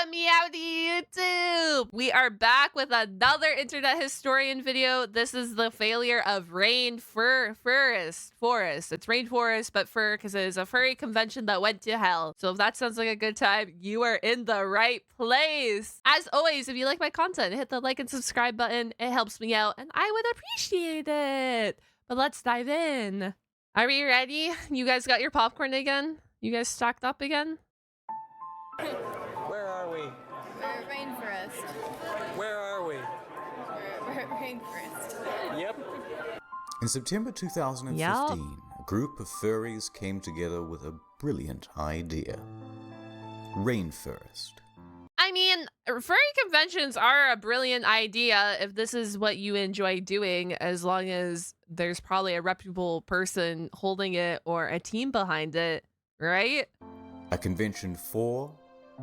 Meowdy YouTube! We are back with another internet historian video. This is the failure of Rainfurrest. It's rainforest, but fur, because it is a furry convention that went to hell. So if that sounds like a good time, you are in the right place. As always, if you like my content, hit the like and subscribe button. It helps me out, and I would appreciate it. But let's dive in. Are we ready? You guys got your popcorn again? You guys stocked up again? Where are we? We're at Rainfurrest. Where are we? We're at Rainfurrest. Yep. In September 2015, a group of furries came together with a brilliant idea. Rainfurrest. I mean, furry conventions are a brilliant idea if this is what you enjoy doing, as long as there's probably a reputable person holding it or a team behind it, right? A convention for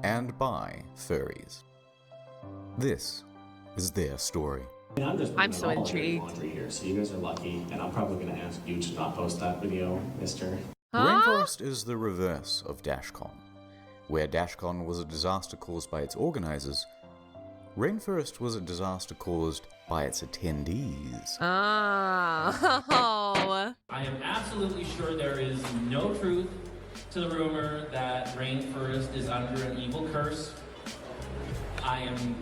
and by furries. This is their story. I'm so intrigued. Laundry here, so you guys are lucky, and I'm probably going to ask you to not post that video, mister. Huh? Rainforest is the reverse of DashCon. Where DashCon was a disaster caused by its organizers, Rainforest was a disaster caused by its attendees. Oh. I am absolutely sure there is no truth to the rumor that Rainforest is under an evil curse. And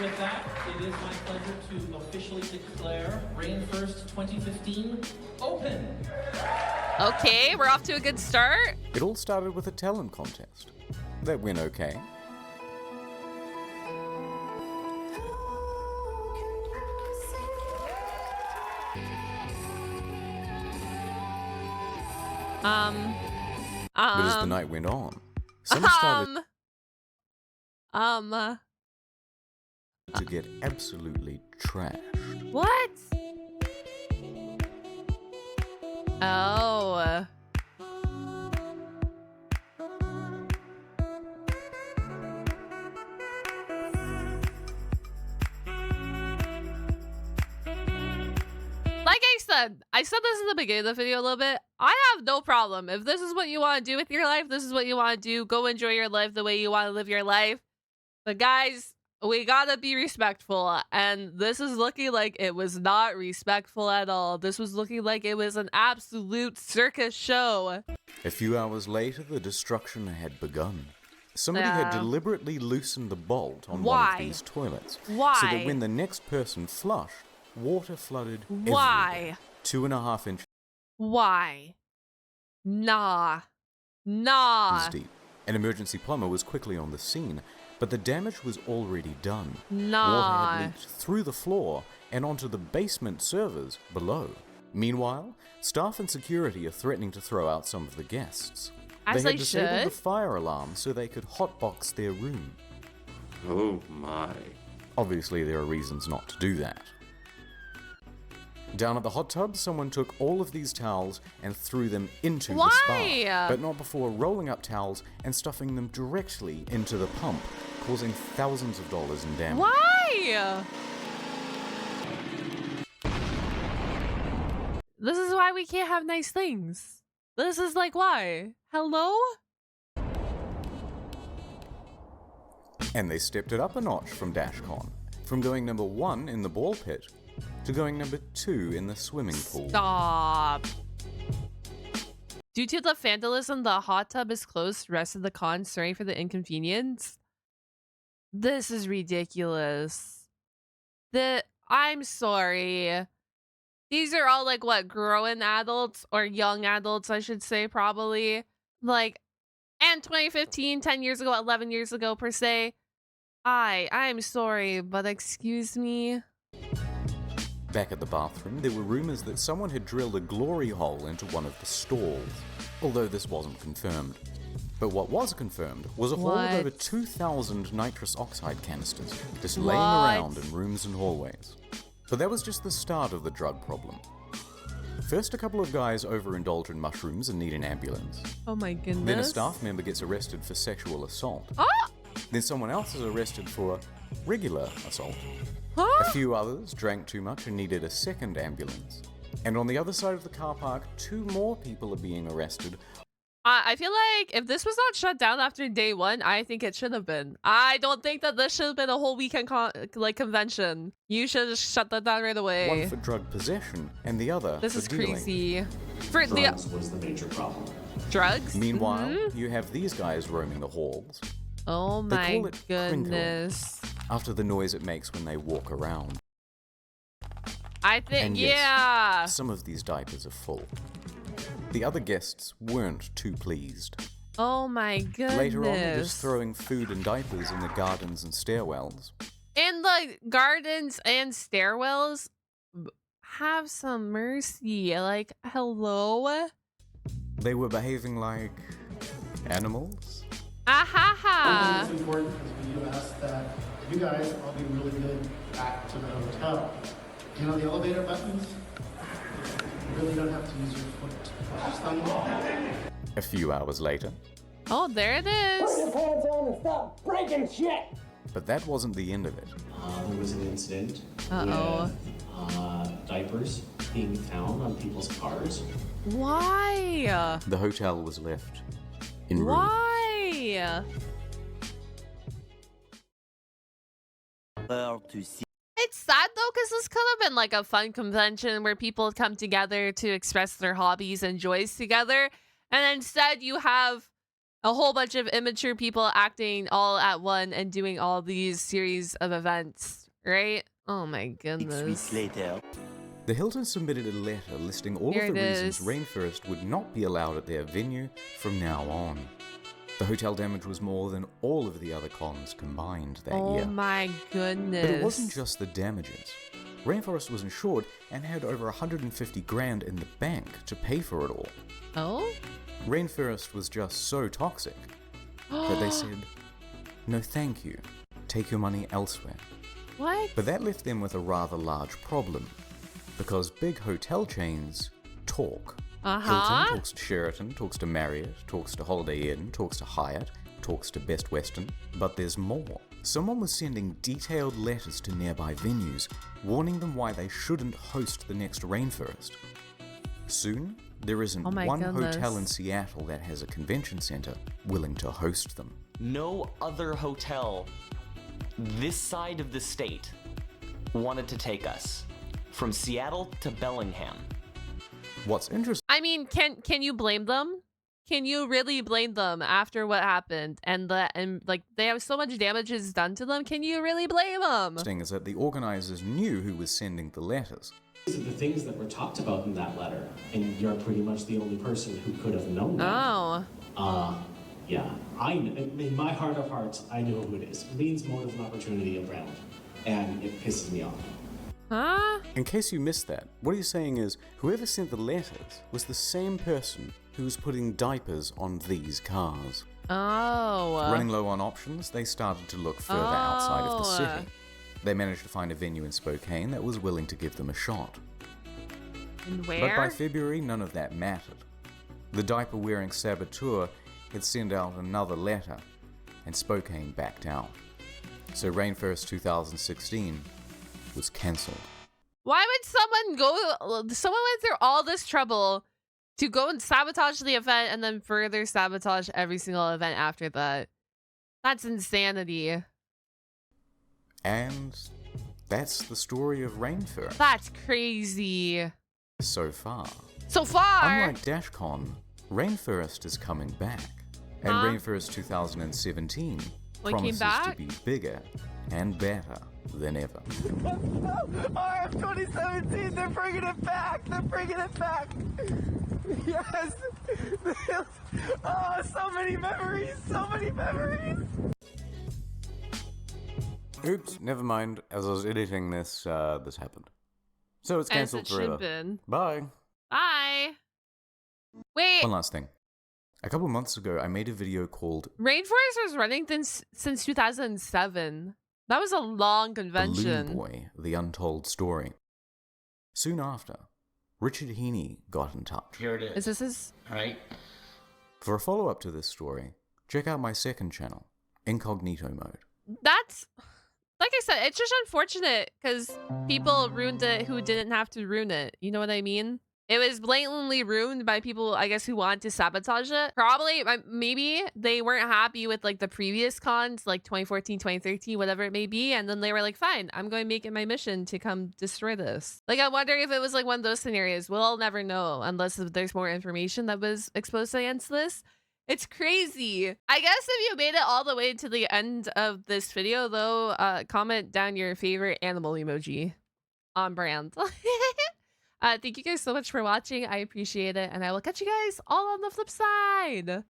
with that, it is my pleasure to officially declare Rainforest 2015 open. Okay, we're off to a good start. It all started with a talent contest. That went okay. But as the night went on, some started to get absolutely trashed. What? Oh. Like I said this in the beginning of the video a little bit. I have no problem. If this is what you want to do with your life, this is what you want to do. Go enjoy your life the way you want to live your life. But guys, we gotta be respectful. And this is looking like it was not respectful at all. This was looking like it was an absolute circus show. A few hours later, the destruction had begun. Somebody had deliberately loosened the bolt on one of these toilets. Why? So that when the next person flushed, water flooded everywhere. Why? 2.5 inches Why? Nah. Nah. deep. An emergency plumber was quickly on the scene, but the damage was already done. Nah. Water had leaked through the floor and onto the basement servers below. Meanwhile, staff and security are threatening to throw out some of the guests. As they they had disabled should. the fire alarm so they could hotbox their room. Oh my. Obviously, there are reasons not to do that. Down at the hot tub, someone took all of these towels and threw them into the spa, but not before rolling up towels and stuffing them directly into the pump, causing thousands of dollars in damage. Why? This is why we can't have nice things. This is like why? Hello? And they stepped it up a notch from DashCon, from going number 1 in the ball pit to going number 2 in the swimming pool. Stop. Due to the vandalism, the hot tub is closed the rest of the con. Sorry for the inconvenience. This is ridiculous. I'm sorry. These are all like what, growing adults or young adults, I should say, probably. Like, and 2015, 10 years ago, 11 years ago per se. I'm sorry, but excuse me. Back at the bathroom, there were rumors that someone had drilled a glory hole into one of the stalls, although this wasn't confirmed. But what was confirmed was a haul of over 2,000 nitrous oxide canisters just laying around in rooms and hallways. But that was just the start of the drug problem. First, a couple of guys overindulge in mushrooms and need an ambulance. Oh my goodness. Then a staff member gets arrested for sexual assault. Then someone else is arrested for regular assault. A few others drank too much and needed a second ambulance. And on the other side of the car park, 2 more people are being arrested I feel like if this was not shut down after day one, I think it should have been. I don't think that this should have been a whole weekend convention. You should have shut that down right away. One for drug possession and the other This for is dealing. crazy. For Drugs was the major problem. drugs? Meanwhile, you have these guys roaming the halls. Oh They my call it crinkling, goodness. after the noise it makes when they walk around. I think, And yes, yeah. some of these diapers are full. The other guests weren't too pleased. Oh my goodness. Later on, they're just throwing food and diapers in the gardens and stairwells. In the gardens and stairwells, have some mercy. Like, hello? They were behaving like animals. Ahaha. It's important because we do ask that you guys all be really good back to the hotel. You know the elevator buttons? You really don't have to use your foot. Just on the wall. A few hours later. Oh, there it is. But that wasn't the end of it. There was an incident Uh-oh. with diapers being found on people's cars. Why? The hotel was left in ruin. Why? It's sad though, because this could have been like a fun convention where people come together to express their hobbies and joys together. And instead, you have a whole bunch of immature people acting all at one and doing all these series of events, right? Oh my goodness. The Hilton submitted a letter listing all Here of the it reasons is. Rainfurrest would not be allowed at their venue from now on. The hotel damage was more than all of the other cons combined that Oh year. my goodness. But it wasn't just the damages. Rainforest was insured and had over 150 grand in the bank to pay for it all. Oh? Rainforest was just so toxic that they said, no thank you, take your money elsewhere. What? But that left them with a rather large problem, because big hotel chains talk. Hilton talks to Sheraton, talks to Marriott, talks to Holiday Inn, talks to Hyatt, talks to Best Western, but there's more. Someone was sending detailed letters to nearby venues, warning them why they shouldn't host the next Rainforest. Soon, there isn't Oh my one goodness. hotel in Seattle that has a convention center willing to host them. No other hotel this side of the state wanted to take us from Seattle to Bellingham. What's interesting I mean, can you blame them? Can you really blame them after what happened and like they have so much damages done to them? Can you really blame them? is that the organizers knew who was sending the letters. These are the things that were talked about in that letter, and you're pretty much the only person who could have known that. Oh. Yeah, in my heart of hearts, I know who it is. Lean's motive and opportunity around, and it pisses me off. Huh? In case you missed that, what he's saying is whoever sent the letters was the same person who was putting diapers on these cars. Oh. Running low on options, they started to look further outside of the city. They managed to find a venue in Spokane that was willing to give them a shot. And But by where? February, none of that mattered. The diaper-wearing saboteur had sent out another letter, and Spokane backed out. So Rainfurrest 2016 was cancelled. Why would someone went through all this trouble to go and sabotage the event and then further sabotage every single event after that? That's insanity. And that's the story of Rainfurrest That's crazy. so far. So far. Unlike DashCon, Rainfurrest is coming back. And Huh? Rainfurrest 2017 What, came promises back? to be bigger and better than ever. RF 2017, they're bringing it back. They're bringing it back. Yes. Oh, so many memories. So many memories. Oops, never mind. As I was editing this, this happened. So it's As cancelled it should forever. been. Bye. Bye. Wait, One last thing. A couple months ago, I made a video called Rainforest was running since 2007. That was a long Balloon convention. Boy, The Untold Story. Soon after, Richard Heaney got in touch. Here it Is this his? right? For a follow-up to this story, check out my second channel, Incognito Mode. That's, like I said, it's just unfortunate because people ruined it who didn't have to ruin it. You know what I mean? It was blatantly ruined by people, I guess, who want to sabotage it. Probably, maybe they weren't happy with like the previous cons, like 2014, 2013, whatever it may be. And then they were like, fine, I'm going to make it my mission to come destroy this. Like, I wonder if it was like one of those scenarios. We'll never know unless there's more information that was exposed against this. It's crazy. I guess if you made it all the way to the end of this video, though, comment down your favorite animal emoji on brand. Thank you guys so much for watching. I appreciate it. And I will catch you guys all on the flip side.